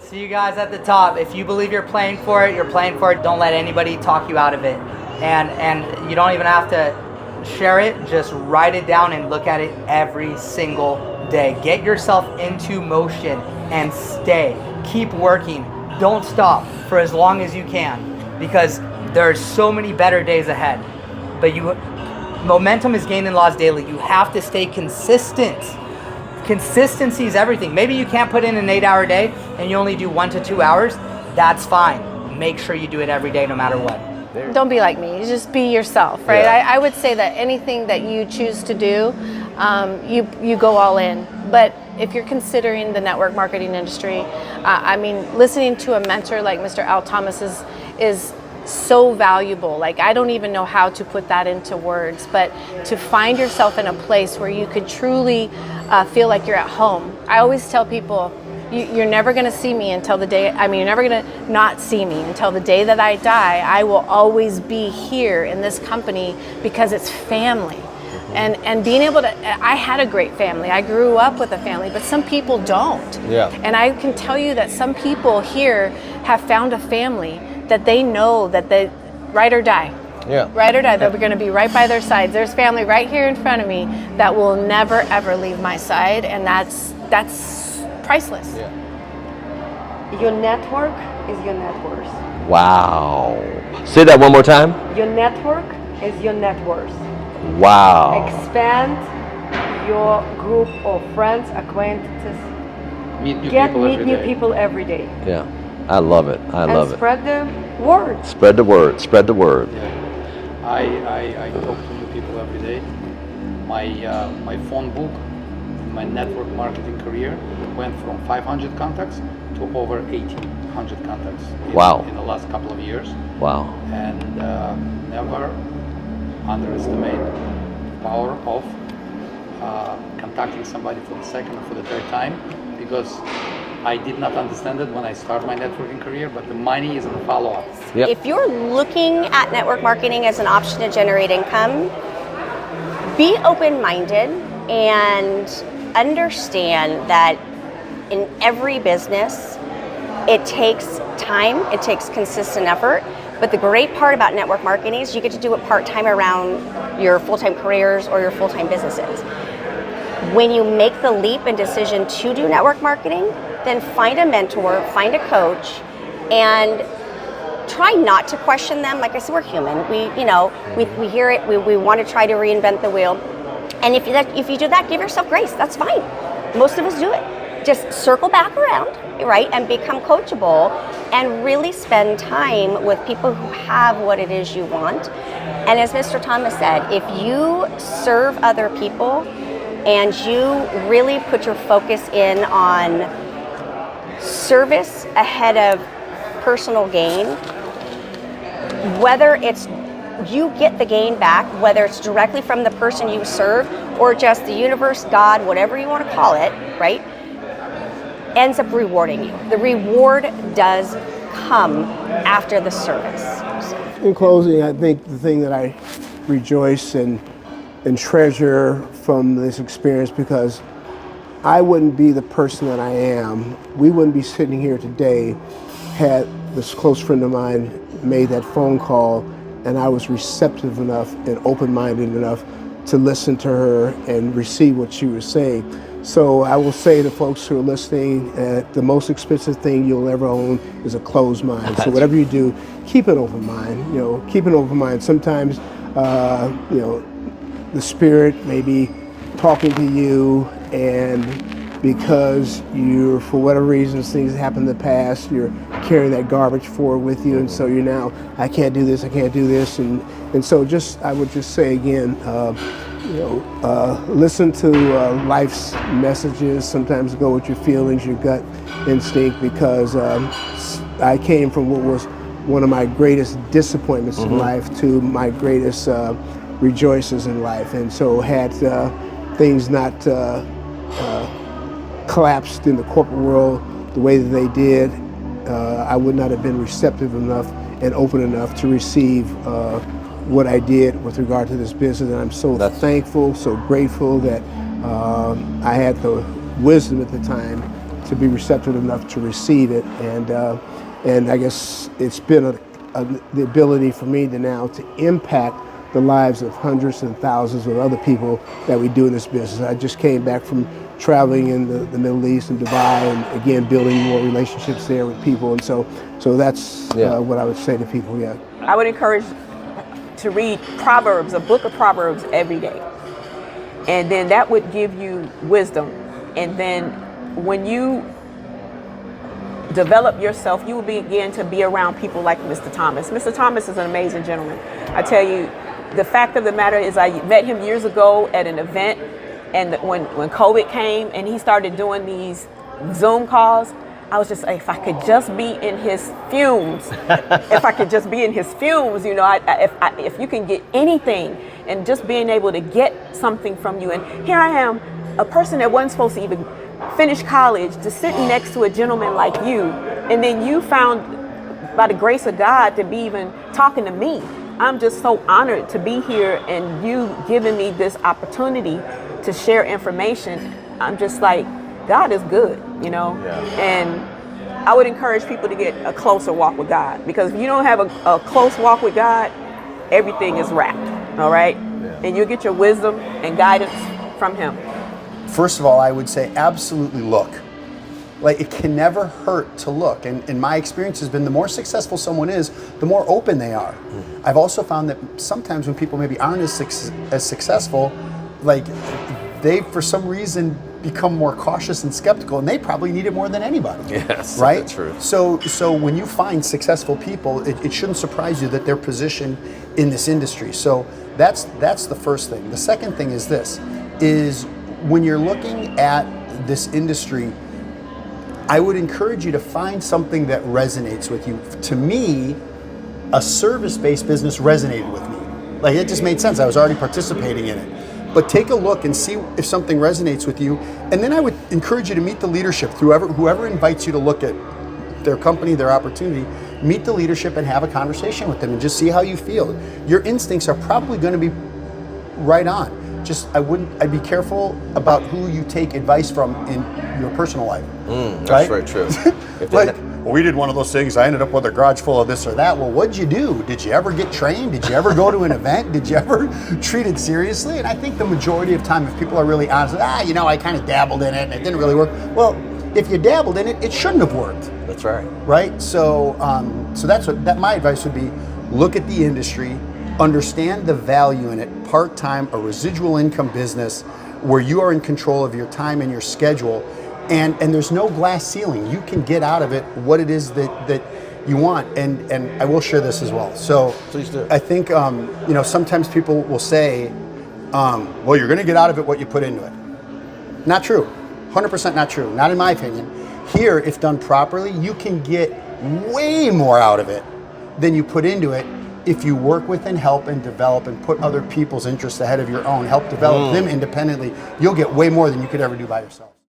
See you guys at the top. If you believe you're playing for it, you're playing for it. Don't let anybody talk you out of it. And you don't even have to share it. Just write it down and look at it every single day. Get yourself into motion and stay. Keep working. Don't stop for as long as you can, because there are so many better days ahead. But momentum is gained and lost daily. You have to stay consistent. Consistency is everything. Maybe you can't put in an 8-hour day and you only do 1 to 2 hours. That's fine. Make sure you do it every day, no matter what. Don't be like me. Just be yourself, right? Yeah. I would say that anything that you choose to do, you go all in. But if you're considering the network marketing industry, listening to a mentor like Mr. Al Thomas is so valuable. Like, I don't even know how to put that into words, but to find yourself in a place where you could truly feel like you're at home. I always tell people, you're never going to see me until the day, you're never going to not see me until the day that I die. I will always be here in this company because it's family. And being able to, I had a great family. I grew up with a family, but some people don't. Yeah. And I can tell you that some people here have found a family that they know that they ride or die. Yeah. Ride or die, that we're going to be right by their sides. There's family right here in front of me that will never ever leave my side, and that's priceless. Yeah. Your network is your net worth. Wow. Say that one more time. Your network is your net worth. Wow. Expand your group of friends, acquaintances. Meet New people every day. Yeah. I love it. I love it. Spread the word. Spread the word. Spread the word. Yeah. I talk to new people every day. My phone book, my network marketing career went from 500 contacts to over 1,800 contacts in the last couple of years. Wow. And never underestimate the power of contacting somebody for the second or for the third time, because I did not understand it when I started my networking career, but the money is in the follow-up. Yep. If you're looking at network marketing as an option to generate income, be open-minded and understand that in every business, it takes time, it takes consistent effort, but the great part about network marketing is you get to do it part-time around your full-time careers or your full-time businesses. When you make the leap and decision to do network marketing, then find a mentor, find a coach, and try not to question them. Like I said, we're human. We hear it. We want to try to reinvent the wheel. And if you do that, give yourself grace. That's fine. Most of us do it. Just circle back around, right, and become coachable, and really spend time with people who have what it is you want. And as Mr. Thomas said, if you serve other people and you really put your focus in on service ahead of personal gain, whether it's you get the gain back, whether it's directly from the person you serve or just the universe, God, whatever you want to call it, right, ends up rewarding you. The reward does come after the service. In closing, I think the thing that I rejoice and treasure from this experience, because I wouldn't be the person that I am, we wouldn't be sitting here today had this close friend of mine made that phone call and I was receptive enough and open-minded enough to listen to her and receive what she was saying. So I will say to folks who are listening, the most expensive thing you'll ever own is a closed mind. So whatever you do, keep an open mind. Keep an open mind. Sometimes, the spirit may be talking to you, and because you're, for whatever reasons, things happen in the past, you're carrying that garbage forward with you, and so you're now, I can't do this, and so I would just say again, listen to life's messages. Sometimes go with your feelings, your gut instinct, because I came from what was one of my greatest disappointments in life to my greatest rejoices in life. And so had things not collapsed in the corporate world the way that they did, I would not have been receptive enough and open enough to receive what I did with regard to this business. And I'm so thankful, so grateful that I had the wisdom at the time to be receptive enough to receive it, and I guess it's been the ability for me to now to impact the lives of hundreds and thousands of other people that we do in this business. I just came back from traveling in the Middle East and Dubai, and again building more relationships there with people, and so that's what I would say to people. Yeah, I would encourage to read Proverbs, a book of Proverbs every day, and then that would give you wisdom. And then when you develop yourself, you will begin to be around people like Mr. Thomas. Mr. Thomas is an amazing gentleman. I tell you, the fact of the matter is I met him years ago at an event, and when COVID came and he started doing these Zoom calls, I was just like, if I could just be in his fumes, if I could just be in his fumes, you know, if you can get anything, and just being able to get something from you. And here I am, a person that wasn't supposed to even finish college, just sitting next to a gentleman like you, and then you found, by the grace of God, to be even talking to me. I'm just so honored to be here, and you giving me this opportunity to share information. I'm just like, God is good, you know? Yeah. And I would encourage people to get a closer walk with God, because if you don't have a close walk with God, everything is wrapped, all right? Yeah. And you'll get your wisdom and guidance from Him. First of all, I would say absolutely look. Like, it can never hurt to look. And my experience has been the more successful someone is, the more open they are. Mm-hmm. I've also found that sometimes when people maybe aren't as successful, like they, for some reason, become more cautious and skeptical, and they probably need it more than anybody. Yes, right? That's true. So when you find successful people, it shouldn't surprise you that they're positioned in this industry. So that's the first thing. The second thing is this, is when you're looking at this industry, I would encourage you to find something that resonates with you. To me, a service-based business resonated with me. Like, it just made sense. I was already participating in it. But take a look and see if something resonates with you. And then I would encourage you to meet the leadership. Whoever invites you to look at their company, their opportunity, meet the leadership and have a conversation with them and just see how you feel. Your instincts are probably going to be right on. Just, I'd be careful about who you take advice from in your personal life. That's very true. Like, well, we did one of those things, I ended up with a garage full of this or that. Well, what'd you do? Did you ever get trained? Did you ever go to an event? Did you ever treat it seriously? And I think the majority of time, if people are really honest, I kind of dabbled in it and it didn't really work. Well, if you dabbled in it, it shouldn't have worked. That's right. Right? So my advice would be, look at the industry, understand the value in it, part-time, a residual income business where you are in control of your time and your schedule, and there's no glass ceiling. You can get out of it what it is that you want, and I will share this as well. So please do. I think sometimes people will say, well, you're going to get out of it what you put into it. Not true. 100% not true. Not in my opinion. Here, if done properly, you can get way more out of it than you put into it. If you work with and help and develop and put other people's interests ahead of your own, help develop them independently, you'll get way more than you could ever do by yourself.